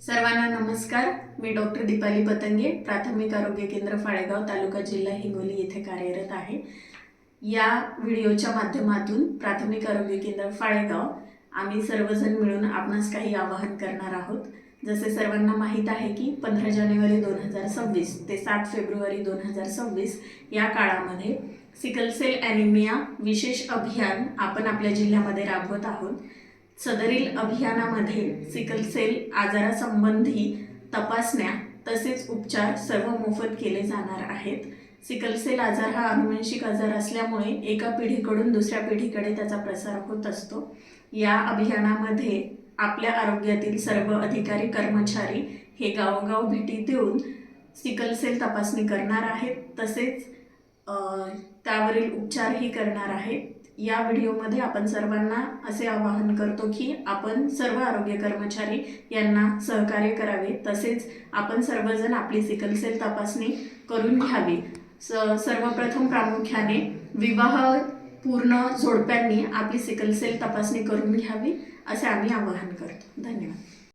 सर्वांना नमस्कार. मी डॉक्टर दीपाली पतंगे, प्राथमिक आरोग्य केंद्र फाळेगाव, तालुका जिल्हा हिंगोली येथे कार्यरत आहे. या व्हिडिओच्या माध्यमातून प्राथमिक आरोग्य केंद्र फाळेगाव आम्ही सर्वजण मिळून आपणास काही आवाहन करणार आहोत. जसे सर्वांना माहीत आहे की 15 जानेवारी 2026 ते 7 फेब्रुवारी 2026 या काळामध्ये सिकल सेल ॲनिमिया विशेष अभियान आपण आपल्या जिल्ह्यामध्ये राबवत आहोत. सदरील अभियानामध्ये सिकल सेल आजारासंबंधी तपासण्या तसेच उपचार सर्व मोफत केले जाणार आहेत. सिकल सेल आजार हा अनुवंशिक आजार असल्यामुळे एका पिढीकडून दुसऱ्या पिढीकडे त्याचा प्रसार होत असतो. या अभियानामध्ये आपल्या आरोग्यातील सर्व अधिकारी कर्मचारी हे गावोगाव भेटी देऊन सिकल सेल तपासणी करणार आहेत, तसेच त्यावरील उपचारही करणार आहेत. या व्हिडिओमध्ये आपण सर्वांना असे आवाहन करतो की आपण सर्व आरोग्य कर्मचारी यांना सहकार्य करावे, तसेच आपण सर्वजण आपली सिकल सेल तपासणी करून घ्यावी. सर्वप्रथम प्रामुख्याने विवाह पूर्ण जोडप्यांनी आपली सिकल सेल तपासणी करून घ्यावी असे आम्ही आवाहन करतो. धन्यवाद.